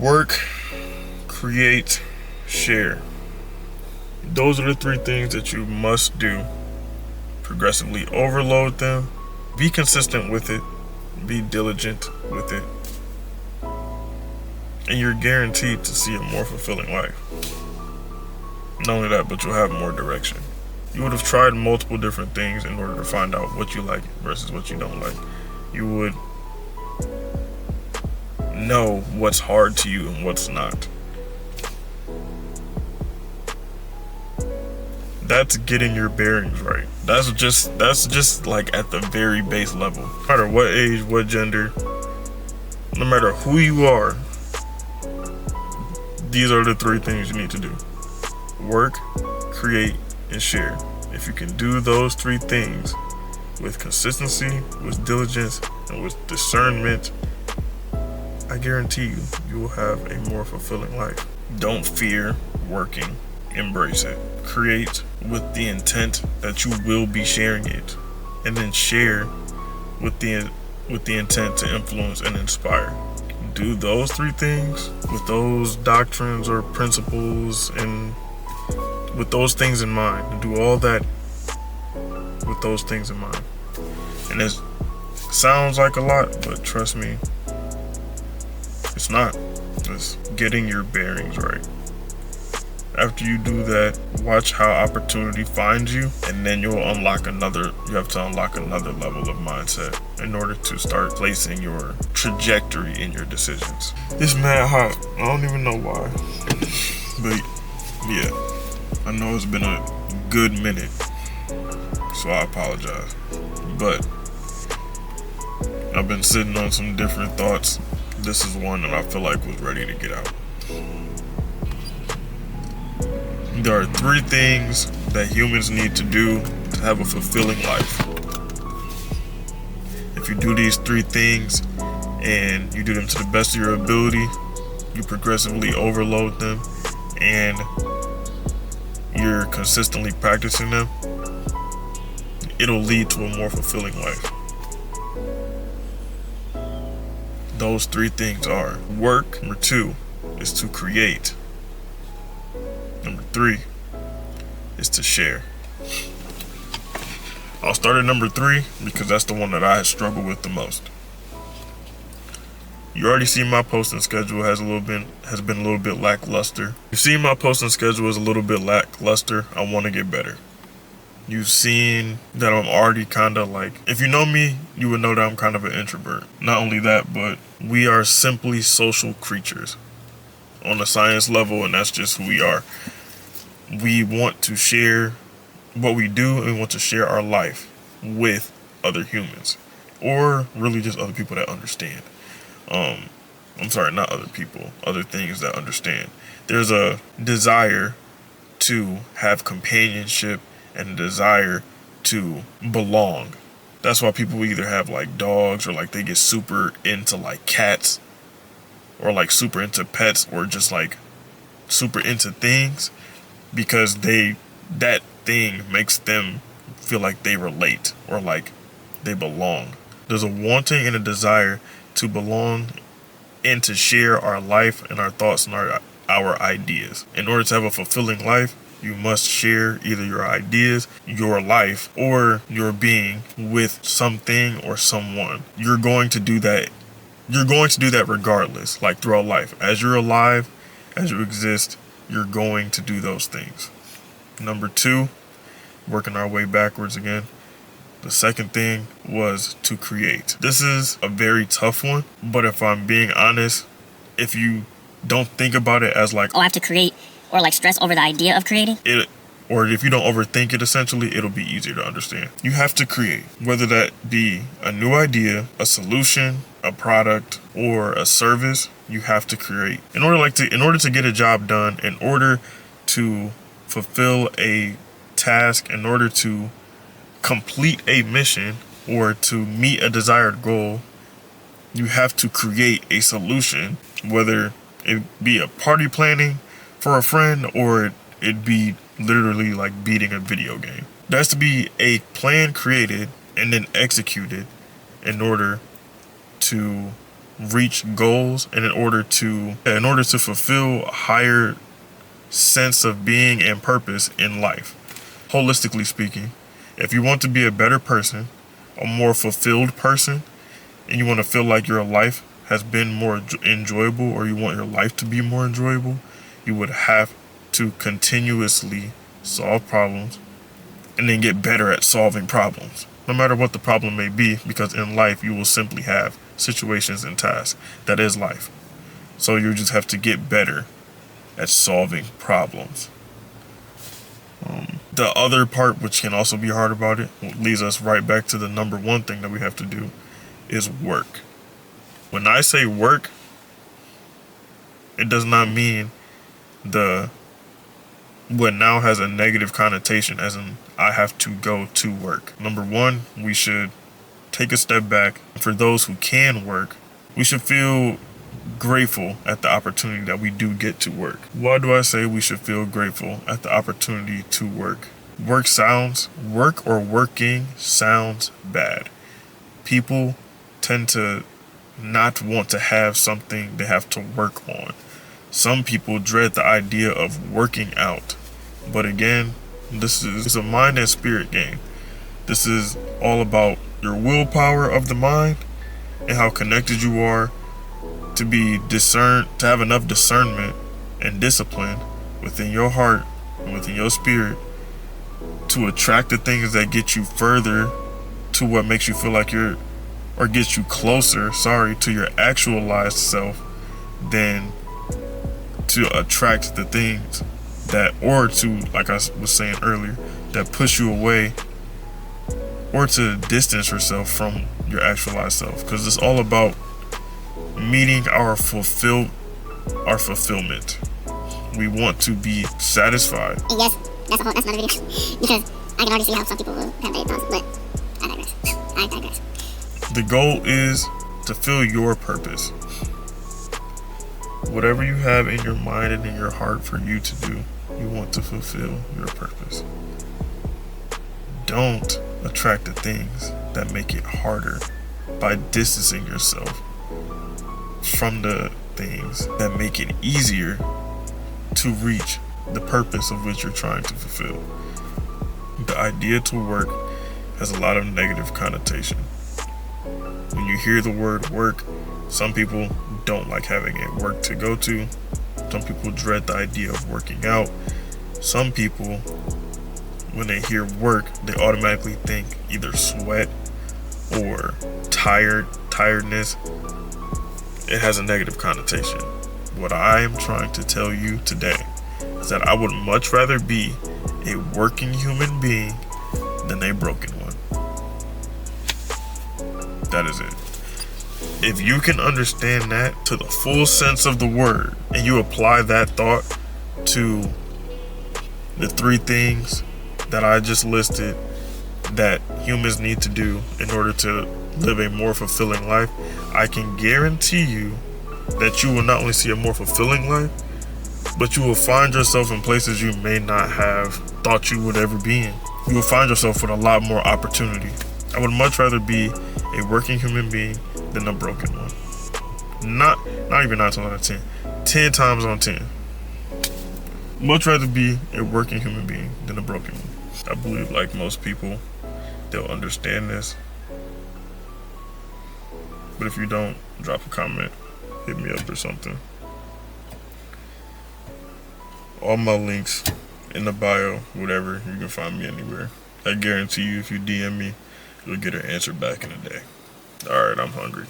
Work, create, share. Those are the three things that you must do. Progressively overload them. Be consistent with it. Be diligent with it. And you're guaranteed to see a more fulfilling life. Not only that, but you'll have more direction. You would have tried multiple different things in order to find out what you like versus what you don't like. You would know what's hard to you and what's not. That's getting your bearings right. That's just like at the very base level. No matter what age, what gender, no matter who you are, these are the three things you need to do. Work, create, and share. If you can do those three things with consistency, with diligence, and with discernment, I guarantee you will have a more fulfilling life. Don't fear working. Embrace it. Create with the intent that you will be sharing it, and then share with the intent to influence and inspire. Do those three things with those doctrines or principles and with those things in mind. Do all that with those things in mind. And it sounds like a lot, but trust me, it's not. It's getting your bearings right. After you do that, watch how opportunity finds you, and then you have to unlock another level of mindset in order to start placing your trajectory in your decisions. It's mad hot. I don't even know why. But yeah, I know it's been a good minute, so I apologize. But I've been sitting on some different thoughts. This is one that I feel like was ready to get out. There are three things that humans need to do to have a fulfilling life. If you do these three things and you do them to the best of your ability, you progressively overload them, and you're consistently practicing them, it'll lead to a more fulfilling life. Those three things are work. Number 2 is to create. Number 3 is to share. I'll start at number 3 because that's the one that I struggle with the most. You already see my posting schedule has been a little bit lackluster. You've seen my posting schedule is a little bit lackluster. I want to get better. You've seen that I'm already kind of like, if you know me, you would know that I'm kind of an introvert. Not only that, but we are simply social creatures on a science level, and that's just who we are. We want to share what we do, and we want to share our life with other humans, or really just other people that understand. Not other people, other things that understand. There's a desire to have companionship and a desire to belong. That's why people either have like dogs, or like they get super into like cats, or like super into pets, or just like super into things, because that thing makes them feel like they relate or like they belong. There's a wanting and a desire to belong and to share our life and our thoughts and our ideas. In order to have a fulfilling life, you must share either your ideas, your life, or your being with something or someone. You're going to do that regardless, like throughout life. As you're alive, as you exist, you're going to do those things. Number 2, working our way backwards again. The second thing was to create. This is a very tough one, but if I'm being honest, if you don't think about it as like, I have to create, or like stress over the idea of creating, or if you don't overthink it, essentially, it'll be easier to understand. You have to create, whether that be a new idea, a solution, a product, or a service. You have to create in order to get a job done, in order to fulfill a task, in order to complete a mission, or to meet a desired goal. You have to create a solution, whether it be a party planning for a friend, or it be literally like beating a video game. There has to be a plan created and then executed in order to reach goals and in order to fulfill a higher sense of being and purpose in life. Holistically speaking, if you want to be a better person, a more fulfilled person, and you want to feel like your life has been more enjoyable, or you want your life to be more enjoyable, you would have to continuously solve problems and then get better at solving problems, no matter what the problem may be, because in life you will simply have situations and tasks. That is life. So you just have to get better at solving problems. The other part, which can also be hard about it, leads us right back to the number one thing that we have to do, is work. When I say work, it does not mean what now has a negative connotation, as in I have to go to work. Number one, we should take a step back. For those who can work, we should feel grateful at the opportunity that we do get to work. Why do I say we should feel grateful at the opportunity to work? Work or working sounds bad. People tend to not want to have something they have to work on. Some people dread the idea of working out. But again, this is a mind and spirit game. This is all about your willpower of the mind and how connected you are to have enough discernment and discipline within your heart and within your spirit to attract the things that get you further to what makes you feel like gets you closer, to your actualized self, than to attract the things like I was saying earlier, that push you away, or to distance yourself from your actualized self. Because it's all about meeting our fulfillment. We want to be satisfied. And yes, that's another video. Because I can already see how some people will have thoughts, but I digress. The goal is to fill your purpose. Whatever you have in your mind and in your heart for you to do, you want to fulfill your purpose. Don't attract the things that make it harder by distancing yourself from the things that make it easier to reach the purpose of which you're trying to fulfill. The idea to work has a lot of negative connotation. When you hear the word work, some people don't like having a work to go to. Some people dread the idea of working out. Some people, when they hear work, they automatically think either sweat or tiredness. It has a negative connotation. What I am trying to tell you today is that I would much rather be a working human being than a broken one. That is it. If you can understand that to the full sense of the word, and you apply that thought to the three things that I just listed that humans need to do in order to live a more fulfilling life, I can guarantee you that you will not only see a more fulfilling life, but you will find yourself in places you may not have thought you would ever be in. You will find yourself with a lot more opportunity. I would much rather be a working human being than a broken one. Not even 9 times out of 10. 10 times on 10. Much rather be a working human being than a broken one. I believe, like most people, they'll understand this. But if you don't, drop a comment, hit me up or something. All my links in the bio, whatever, you can find me anywhere. I guarantee you, if you DM me, you'll get an answer back in a day. Alright, I'm hungry.